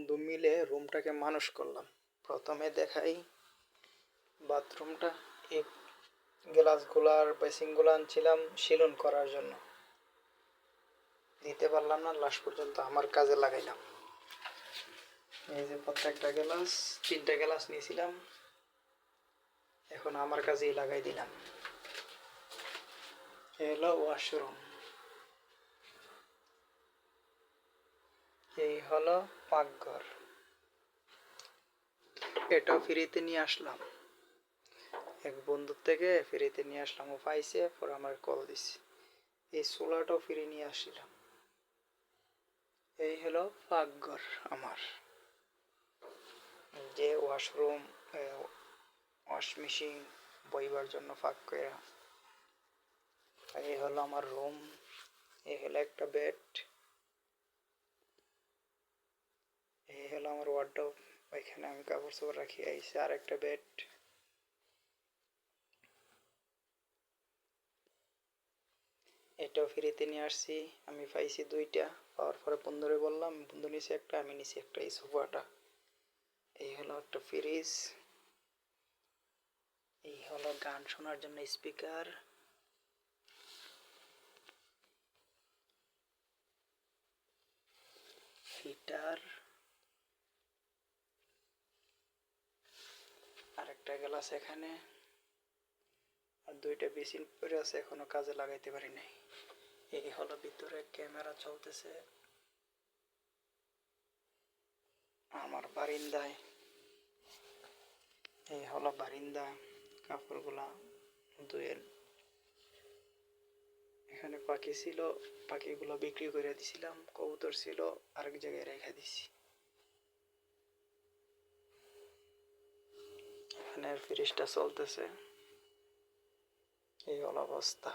বন্ধু মিলে রুমটাকে মানুষ করলাম। প্রথমে দেখাই বাথরুমটা। এই গ্লাসগুলো আর বেসিনগুলো আনছিলাম শিলন করার জন্য, দিতে পারলাম না, লাস্ট পর্যন্ত আমার কাজে লাগাইলাম। এই যে প্রত্যেকটা গ্লাস, 3টা গ্লাস নিয়েছিলাম, এখন আমার কাজেই লাগাই দিলাম। এলো ওয়াশরুম, এই হলো পাকঘর। এটাও ফ্রিতে নিয়ে আসলাম, এক বন্ধুর থেকে ফ্রিতে নিয়ে আসলাম, ও পাইছে, পর আমার কল দিছি। এই চুলাটাও ফ্রি নিয়ে আসছিলাম। এই হলো পাকঘর আমার, যে ওয়াশরুম, ওয়াশ মেশিন বইবার জন্য ফাঁক করে। এই হলো আমার রুম, এই হলো একটা বেড, এই হলো আমার ওয়ার্ডরোব, ওইখানে আমি কাপড় চোপড় রাখি। আইসে আর একটা বেড। এটাও ফ্রিতে নিয়ে আসছি, আমি পাইছি 2টা। পাওয়ার পরে বন্ধুরে বললাম, বন্ধু নিচে একটা, আমি নিচে একটা। এই সোফাটা, এই হলো একটা ফ্রিজ, এই হলো গান শোনার জন্য স্পিকার, হিটার, আর একটা গ্লাস এখানে, আর 2টা বেসিন পড়ে আছে, এখনো কাজে লাগাইতে পারি নাই। এই হলো ভিতরে ক্যামেরা চলতেছে আমার বারিন্দায়। এই হলো বারিন্দা, কাপড়গুলা ধুয়ে। এখানে পাখি ছিল, পাখিগুলো বিক্রি করে দিছিলাম। কবুতর ছিল, আরেক জায়গায় রেখে দিছি। এখানে ফ্রিজটা চলতেছে, এই হলো অবস্থা।